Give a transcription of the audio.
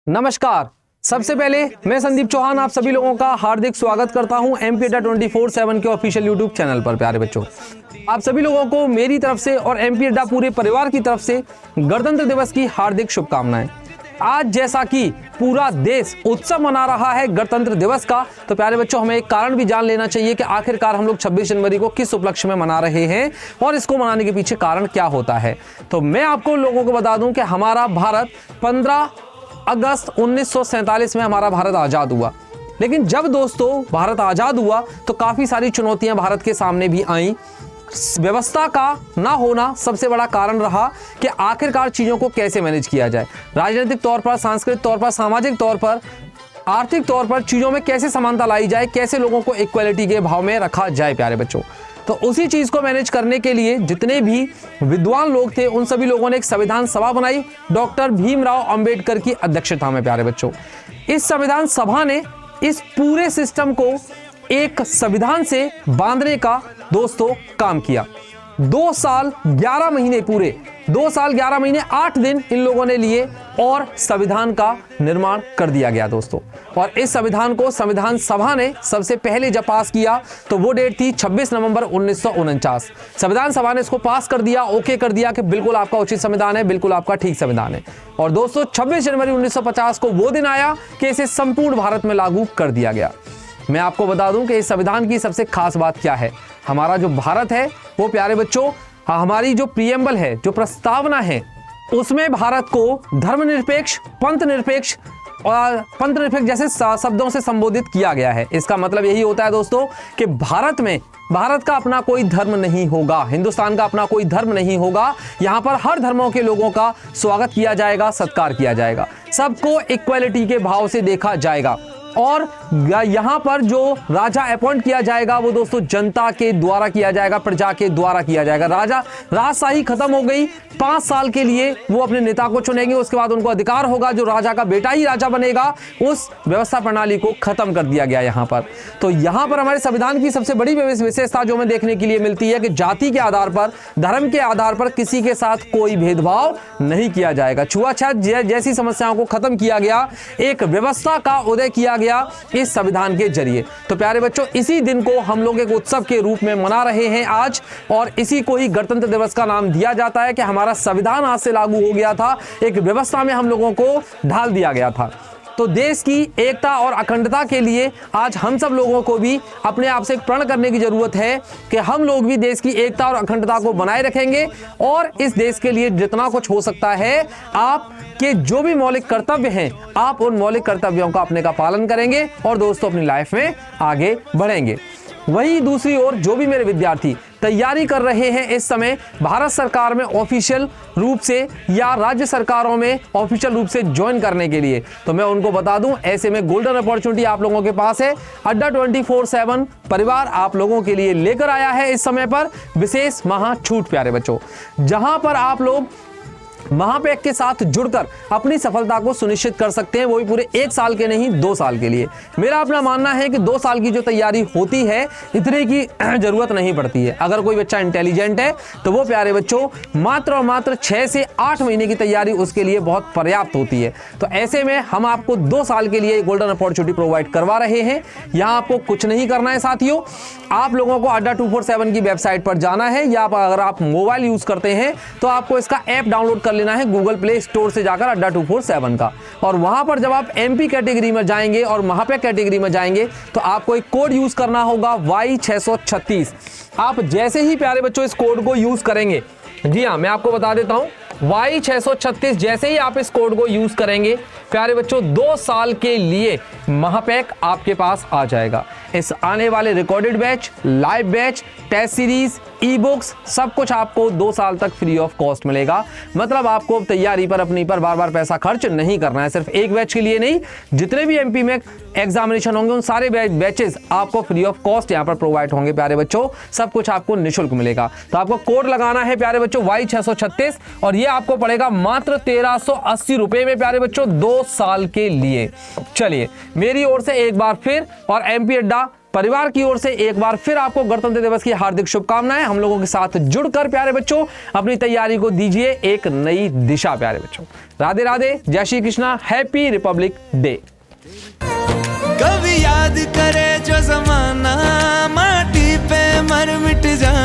नमस्कार। सबसे पहले मैं संदीप चौहान आप सभी लोगों का हार्दिक स्वागत करता हूं एमपी अड्डा 24/7 के ऑफिशियल यूट्यूब चैनल पर। प्यारे बच्चों, आप सभी लोगों को मेरी तरफ से और एमपी अड्डा पूरे परिवार की तरफ से गणतंत्र दिवस की हार्दिक शुभकामनाएं। आज जैसा कि पूरा देश उत्सव मना रहा है गणतंत्र दिवस का, तो प्यारे बच्चों हमें एक कारण भी जान लेना चाहिए कि आखिरकार हम लोग 26 जनवरी को किस उपलक्ष्य में मना रहे हैं और इसको मनाने के पीछे कारण क्या होता है। तो मैं आपको लोगों को बता दूं कि हमारा भारत 15 अगस्त 1947 में हमारा भारत आज़ाद हुआ। लेकिन जब दोस्तों भारत आज़ाद हुआ तो काफ़ी सारी चुनौतियां भारत के सामने भी आईं। व्यवस्था का ना होना सबसे बड़ा कारण रहा कि आखिरकार चीज़ों को कैसे मैनेज किया जाए, राजनीतिक तौर पर, सांस्कृतिक तौर पर, सामाजिक तौर पर, आर्थिक तौर पर चीज़ों में कैसे समानता लाई जाए, कैसे लोगों को इक्वलिटी के भाव में रखा जाए। प्यारे बच्चों, तो उसी चीज़ को मैनेज करने के लिए जितने भी विद्वान लोग थे उन सभी लोगों ने एक संविधान सभा बनाई डॉक्टर भीमराव अंबेडकर की अध्यक्षता में। प्यारे बच्चों, इस संविधान सभा ने इस पूरे सिस्टम को एक संविधान से बांधने का दोस्तों काम किया। 2 साल 11 महीने, पूरे 2 साल 11 महीने 8 दिन इन लोगों ने लिए और संविधान का निर्माण कर दिया गया दोस्तों। और इस संविधान को संविधान सभा ने सबसे पहले जब पास किया तो वो डेट थी 26 नवंबर 1949। संविधान सभा ने इसको पास कर दिया, ओके कर दिया कि बिल्कुल आपका उचित संविधान है, बिल्कुल आपका ठीक संविधान है। और दोस्तों 26 जनवरी 1950 को वो दिन आया कि इसे संपूर्ण भारत में लागू कर दिया गया। मैं आपको बता दूं कि इस संविधान की सबसे खास बात क्या है। हमारा जो भारत है वो प्यारे बच्चों, हमारी जो प्रीएम्बल है, जो प्रस्तावना है, उसमें भारत को धर्मनिरपेक्ष, पंथ निरपेक्ष और पंथ निरपेक्ष जैसे शब्दों से संबोधित किया गया है। इसका मतलब यही होता है दोस्तों कि भारत का अपना कोई धर्म नहीं होगा, हिंदुस्तान का अपना कोई धर्म नहीं होगा। यहाँ पर हर धर्मों के लोगों का स्वागत किया जाएगा, सत्कार किया जाएगा, सबको इक्वलिटी के भाव से देखा जाएगा। और यहाँ पर जो राजा अपॉइंट किया जाएगा वो दोस्तों जनता के द्वारा किया जाएगा, प्रजा के द्वारा किया जाएगा। राजशाही खत्म हो गई, 5 साल के लिए वो अपने नेता को चुनेंगे, उसके बाद उनको अधिकार होगा, जो राजा का बेटा ही राजा बनेगा। उस व्यवस्था प्रणाली को खत्म कर दिया गया यहाँ पर। तो यहाँ पर हमारे संविधान की सबसे बड़ी विशेषता जो हमें देखने के लिए मिलती है कि जाति के आधार पर, धर्म के आधार पर किसी के साथ कोई भेदभाव नहीं किया जाएगा। छुआछूत जैसी समस्याओं को खत्म किया गया, एक व्यवस्था का उदय किया गया इस संविधान के जरिए। तो प्यारे बच्चों, इसी दिन को हम लोग एक उत्सव के रूप में मना रहे हैं आज, और इसी को ही गणतंत्र दिवस का नाम दिया जाता है कि हमारा संविधान आज से लागू हो गया था, एक व्यवस्था में हम लोगों को ढाल दिया गया था। तो देश की एकता और अखंडता के लिए आज हम सब लोगों को भी अपने आप से प्रण करने की जरूरत है कि हम लोग भी देश की एकता और अखंडता को बनाए रखेंगे और इस देश के लिए जितना कुछ हो सकता है, आपके जो भी मौलिक कर्तव्य हैं, आप उन मौलिक कर्तव्यों का अपने का पालन करेंगे और दोस्तों अपनी लाइफ में आगे बढ़ेंगे। वहीं दूसरी ओर जो भी मेरे विद्यार्थी तैयारी कर रहे हैं इस समय भारत सरकार में ऑफिशियल रूप से या राज्य सरकारों में ऑफिशियल रूप से ज्वाइन करने के लिए, तो मैं उनको बता दूं, ऐसे में गोल्डन अपॉर्चुनिटी आप लोगों के पास है। अड्डा 24/7 परिवार आप लोगों के लिए लेकर आया है इस समय पर विशेष महा छूट प्यारे बच्चों, जहां पर आप लोग महापैक के साथ जुड़कर अपनी सफलता को सुनिश्चित कर सकते हैं, वो भी पूरे 1 साल के नहीं 2 साल के लिए। मेरा अपना मानना है कि 2 साल की जो तैयारी होती है इतने की जरूरत नहीं पड़ती है। अगर कोई बच्चा इंटेलिजेंट है तो वो प्यारे बच्चों मात्र और मात्र 6 से 8 महीने की तैयारी उसके लिए बहुत पर्याप्त होती है। तो ऐसे में हम आपको 2 साल के लिए गोल्डन अपॉर्चुनिटी प्रोवाइड करवा रहे हैं। यहाँ आपको कुछ नहीं करना है साथियों, आप लोगों को अड्डा 247 की वेबसाइट पर जाना है, या अगर आप मोबाइल यूज करते हैं तो आपको इसका ऐप डाउनलोड कर लेना है गूगल प्ले स्टोर से जाकर अड्डा 247 का। और वहां पर जब आप एमपी कैटेगरी में जाएंगे और महापैक कैटेगरी में जाएंगे तो आपको एक कोड यूज करना होगा Y636। आप जैसे ही प्यारे बच्चों इस कोड को यूज करेंगे, जी हाँ मैं आपको बता देता हूं, Y636 जैसे ही आप इस कोड को यूज करेंगे प्यारे बच्चों 2 साल के लिए महापैक आपके पास आ जाएगा। इस आने वाले recorded batch, live batch, test series, e books सब कुछ आपको 2 साल तक फ्री ऑफ कॉस्ट मिलेगा। मतलब आपको तैयारी पर अपनी पर बार बार पैसा खर्च नहीं करना है। सिर्फ एक बैच के लिए नहीं, जितने भी एमपी में एग्जामिनेशन होंगे उन सारे बैचेस आपको फ्री ऑफ कॉस्ट यहाँ पर प्रोवाइड होंगे प्यारे बच्चों। सब कुछ आपको निःशुल्क मिलेगा। तो आपको कोड लगाना है प्यारे बच्चों Y636 और ये आपको पड़ेगा मात्र 1380 रुपए में प्यारे बच्चों 2 साल के लिए। चलिए मेरी ओर से एक बार फिर और एमपी अड्डा परिवार की ओर से एक बार फिर आपको गणतंत्र दिवस की हार्दिक शुभकामनाएं। हम लोगों के साथ जुड़कर प्यारे बच्चों अपनी तैयारी को दीजिए एक नई दिशा। प्यारे बच्चों, राधे राधे, जय Shri Krishna, happy Republic day. कभी याद करे जो जमाना, माटी पे मर मिट जा